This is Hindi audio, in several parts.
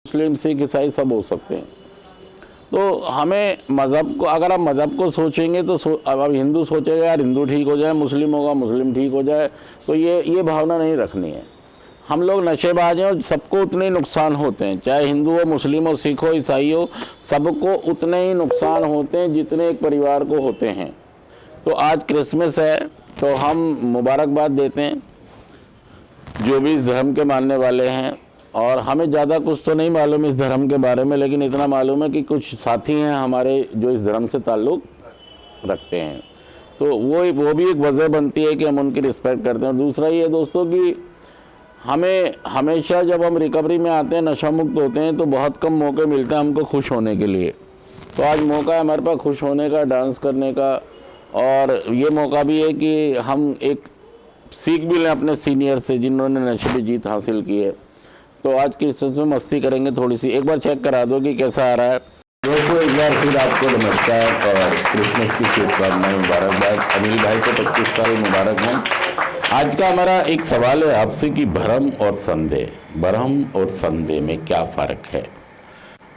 मुस्लिम सिख ईसाई सब हो सकते हैं। तो हमें मज़हब को, अगर आप मज़हब को सोचेंगे तो अब हिंदू सोचेगा यार हिंदू ठीक हो जाए, मुस्लिम होगा मुस्लिम ठीक हो जाए, तो ये भावना नहीं रखनी है। हम लोग नशेबाज हैं और सबको उतने ही नुकसान होते हैं, चाहे हिंदू हो, मुस्लिम हो, सिख हो, ईसाई हो, सबको उतने ही नुकसान होते हैं जितने एक परिवार को होते हैं। तो आज क्रिसमस है तो हम मुबारकबाद देते हैं जो भी इस धर्म के मानने वाले हैं। और हमें ज़्यादा कुछ तो नहीं मालूम इस धर्म के बारे में, लेकिन इतना मालूम है कि कुछ साथी हैं हमारे जो इस धर्म से ताल्लुक़ रखते हैं, तो वो भी एक वजह बनती है कि हम उनकी रिस्पेक्ट करते हैं। और दूसरा ये दोस्तों कि हमें हमेशा जब हम रिकवरी में आते हैं, नशा मुक्त होते हैं, तो बहुत कम मौके मिलते हैं हमको खुश होने के लिए। तो आज मौका है हमारे पास खुश होने का, डांस करने का, और ये मौका भी है कि हम एक सीख भी लें अपने सीनियर से जिन्होंने नशे में जीत हासिल की है। तो आज की इस में मस्ती करेंगे थोड़ी सी, एक बार चेक करा दो कि कैसा आ रहा है। दोस्तों एक बार फिर आपको नमस्कार और क्रिसमस की शुभकामनाएं, मुबारकबाद। अनिल भाई को 25 साल मुबारक हैं। आज का हमारा एक सवाल है आपसे कि भ्रम और संदेह में क्या फ़र्क है,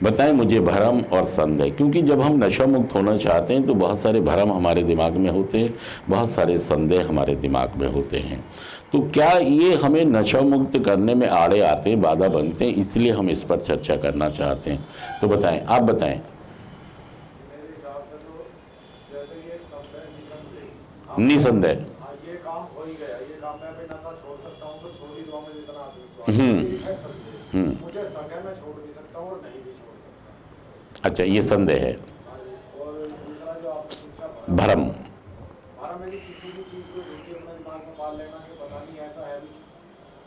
बताएं मुझे। भ्रम और संदेह, क्योंकि जब हम नशा मुक्त होना चाहते हैं तो बहुत सारे भ्रम हमारे दिमाग में होते हैं, बहुत सारे संदेह हमारे दिमाग में होते हैं। तो क्या ये हमें नशा मुक्त करने में आड़े आते हैं, बाधा बनते हैं, इसलिए हम इस पर चर्चा करना चाहते हैं। तो बताएं, आप बताएं। निसंदेह मुझे शक है, मैं छोड़ भी सकता हूँ और नहीं भी छोड़ सकता। अच्छा, ये संदेह है। और दूसरा जो आपने पूछा भ्रम है कि किसी भी चीज को देख के अपने दिमाग में पाल लेना कि पता नहीं ऐसा है भी।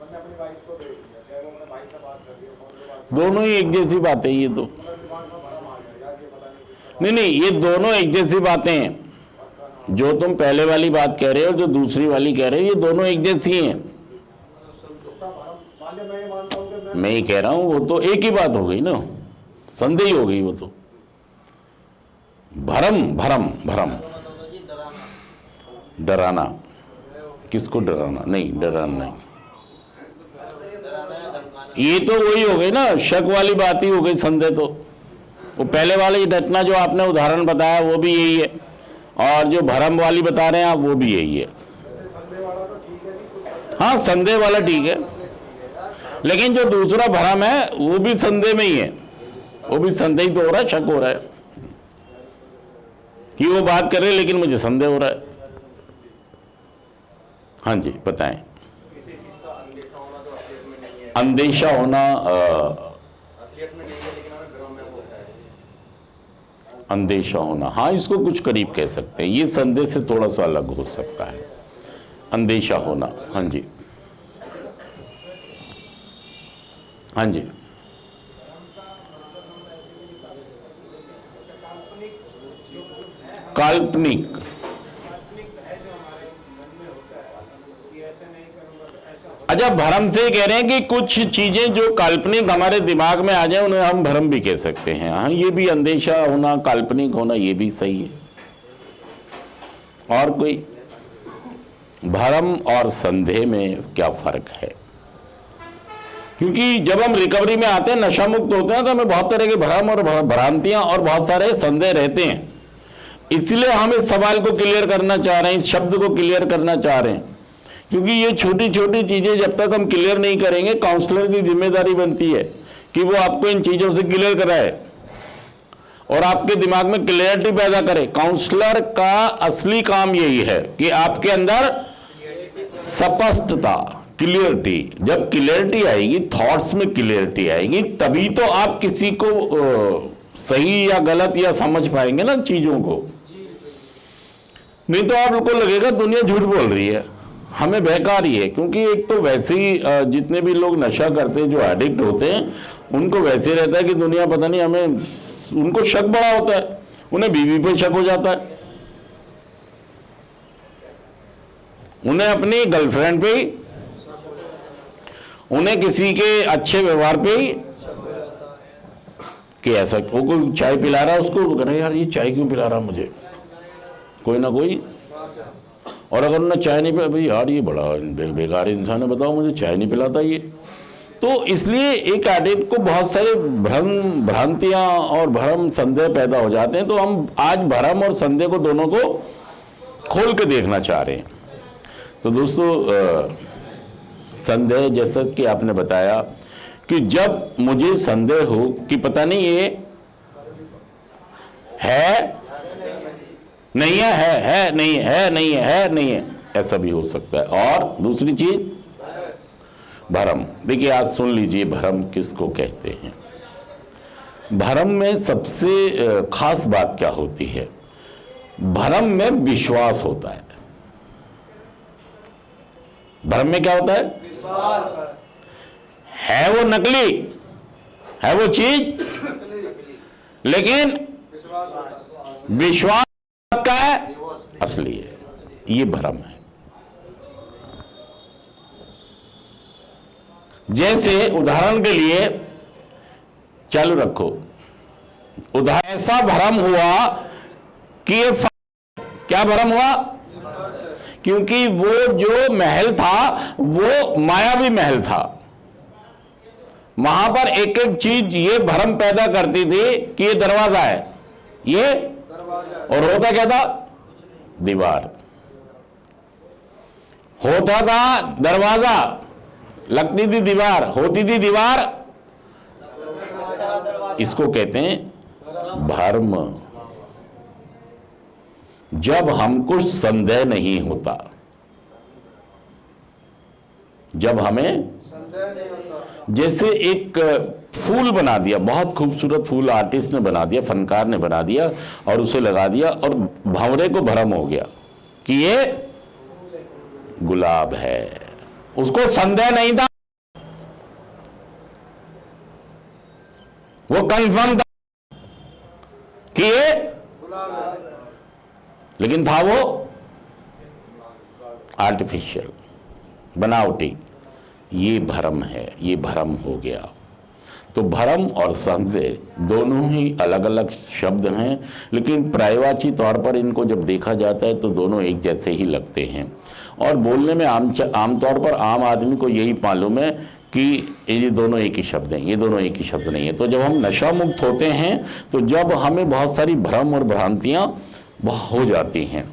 मैंने अपनी वाइफ को देख लिया, चाहे वो अपने भाई से बात कर रही है, फोन पे बात, दोनों ही एक जैसी बातें ये तो दिमाग में भ्रम आ गया यार, ये पता नहीं। नहीं, ये दोनों एक जैसी बातें हैं। जो तुम पहले वाली बात कह रहे हो, जो दूसरी वाली कह रहे हो, ये दोनों एक जैसी हैं। मैं ही कह रहा हूं, वो तो एक ही बात हो गई ना, संदेह हो गई वो तो। भरम डराना, किसको डराना? नहीं, डराना नहीं, ये तो वही हो गई ना, शक वाली बात ही हो गई। संदेह तो वो पहले वाली घटना जो आपने उदाहरण बताया वो भी यही है, और जो भरम वाली बता रहे हैं आप वो भी यही है। हाँ, संदेह वाला ठीक है, लेकिन जो दूसरा भ्रम है वो भी संदेह में ही है, वो भी संदेह तो हो रहा है, शक हो रहा है कि वो बात कर रहे हैं लेकिन मुझे संदेह हो रहा है। हाँ जी, बताएं। अंदेशा होना अंदेशा होना, हाँ, इसको कुछ करीब कह सकते हैं। ये संदेह से थोड़ा सा अलग हो सकता है, अंदेशा होना। हाँ जी, हाँ जी। काल्पनिक, अच्छा, भ्रम से कह रहे हैं कि कुछ चीजें जो काल्पनिक हमारे दिमाग में आ जाए उन्हें हम भ्रम भी कह सकते हैं। हाँ, ये भी अंदेशा होना, काल्पनिक होना, ये भी सही है। और कोई? भ्रम और संदेह में क्या फर्क है? क्योंकि जब हम रिकवरी में आते हैं, नशा मुक्त होते हैं, तो हमें बहुत तरह के भ्रम और भ्रांतियां और बहुत सारे संदेह रहते हैं। इसलिए हम इस सवाल को क्लियर करना चाह रहे हैं, इस शब्द को क्लियर करना चाह रहे हैं, क्योंकि ये छोटी छोटी चीजें जब तक हम क्लियर नहीं करेंगे, काउंसलर की जिम्मेदारी बनती है कि वो आपको इन चीजों से क्लियर कराए और आपके दिमाग में क्लियरिटी पैदा करे। काउंसलर का असली काम यही है कि आपके अंदर स्पष्टता, क्लियरिटी, जब क्लियरिटी आएगी, थॉट्स में क्लियरिटी आएगी, तभी तो आप किसी को सही या गलत या समझ पाएंगे ना चीजों को। नहीं तो आपको लगेगा दुनिया झूठ बोल रही है, हमें बेकार ही है। क्योंकि एक तो वैसे ही जितने भी लोग नशा करते हैं, जो एडिक्ट होते हैं, उनको वैसे रहता है कि दुनिया पता नहीं, हमें उनको शक बड़ा होता है, उन्हें बीवी पे शक हो जाता है, उन्हें अपनी गर्लफ्रेंड पे ही, उन्हें किसी के अच्छे व्यवहार पे ही, कि ऐसा वो कोई चाय पिला रहा है उसको, कह रहे यार ये चाय क्यों पिला रहा मुझे, कोई ना कोई। और अगर उन्हें चाय नहीं पिला, भाई यार ये बड़ा बेकार इंसान है, बताओ मुझे चाय नहीं पिलाता ये, तो इसलिए एक एडिक्ट को बहुत सारे भ्रांतियां और भ्रम संदेह पैदा हो जाते हैं। तो हम आज भ्रम और संदेह को दोनों को खोल के देखना चाह रहे हैं। तो दोस्तों, संदेह जैसा कि आपने बताया कि जब मुझे संदेह हो कि पता नहीं ये है नहीं है नहीं है नहीं है नहीं है, ऐसा भी हो सकता है। और दूसरी चीज भ्रम। देखिए, आज सुन लीजिए भ्रम किसको कहते हैं। भ्रम में सबसे खास बात क्या होती है? भ्रम में विश्वास होता है। भ्रम में क्या होता है? विश्वास। है वो नकली, है वो चीज, लेकिन विश्वास का है, असली है। ये भ्रम है। जैसे उदाहरण के लिए, चालू रखो, उदाहरण ऐसा भ्रम हुआ कि ये क्या भ्रम हुआ? क्योंकि वो जो महल था वो मायावी महल था। वहां पर एक एक चीज ये भ्रम पैदा करती थी कि ये दरवाजा है, ये और होता क्या था? दीवार। होता था दरवाजा, लगती थी दीवार, होती थी दीवार। इसको कहते हैं भ्रम। जब हमको संदेह नहीं होता, जब हमें जैसे एक फूल बना दिया, बहुत खूबसूरत फूल आर्टिस्ट ने बना दिया, फनकार ने बना दिया और उसे लगा दिया, और भंवरे को भ्रम हो गया कि ये गुलाब है। उसको संदेह नहीं था, वो कंफर्म था कि ये गुलाब है, लेकिन था वो आर्टिफिशियल, बनावटी। ये भ्रम है, ये भ्रम हो गया। तो भ्रम और संदेह दोनों ही अलग अलग शब्द हैं, लेकिन पर्यायवाची तौर पर इनको जब देखा जाता है तो दोनों एक जैसे ही लगते हैं। और बोलने में आमतौर पर आम आदमी को यही मालूम है कि ये दोनों एक ही शब्द हैं, ये दोनों एक ही शब्द नहीं है। तो जब हम नशा मुक्त होते हैं तो जब हमें बहुत सारी भ्रम और भ्रांतियाँ हो जाती हैं,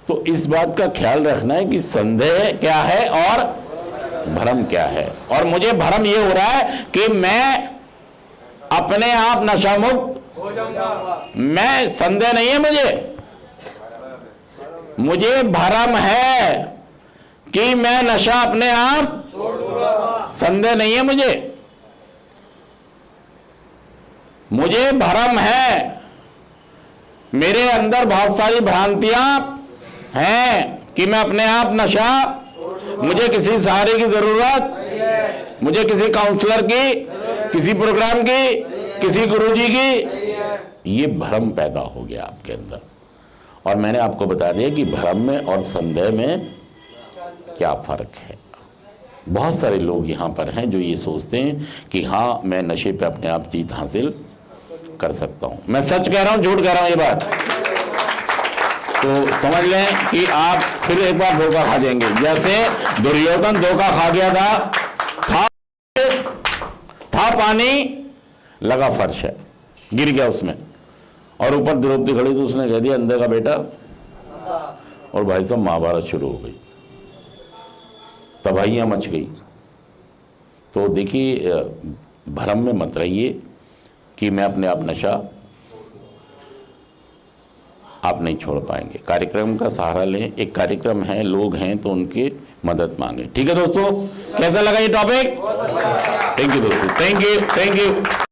तो इस बात का ख्याल रखना है कि संदेह क्या है और भ्रम क्या है। और मुझे भ्रम ये हो रहा है कि मैं अपने आप नशा मुक्त हो जाऊंगा, मैं संदेह नहीं है मुझे भ्रम है कि मैं नशा अपने आप छोड़ दूंगा, संदेह नहीं है मुझे भ्रम है। मेरे अंदर बहुत सारी भ्रांतियां हैं कि मैं अपने आप नशा, मुझे किसी सहारे की जरूरत, मुझे किसी काउंसलर की, किसी प्रोग्राम की, किसी गुरुजी की, ये भ्रम पैदा हो गया आपके अंदर। और मैंने आपको बता दिया कि भ्रम में और संदेह में क्या फर्क है। बहुत सारे लोग यहाँ पर हैं जो ये सोचते हैं कि हाँ, मैं नशे पे अपने आप जीत हासिल कर सकता हूँ। मैं सच कह रहा हूँ, झूठ कह रहा हूँ ये बात? तो समझ लें कि आप फिर एक बार धोखा खा जाएंगे, जैसे दुर्योधन धोखा खा गया था पानी, लगा फर्श है, गिर गया उसमें, और ऊपर द्रौपदी खड़ी तो उसने कह दिया अंदर का बेटा, और भाई साहब महाभारत शुरू हो गई, तबाहियां मच गई। तो देखिए, भ्रम में मत रहिए कि मैं अपने आप नशा, आप नहीं छोड़ पाएंगे। कार्यक्रम का सहारा लें, एक कार्यक्रम है, लोग हैं तो उनकी मदद मांगे। ठीक है दोस्तों, कैसा लगा ये टॉपिक? थैंक यू दोस्तों, थैंक यू।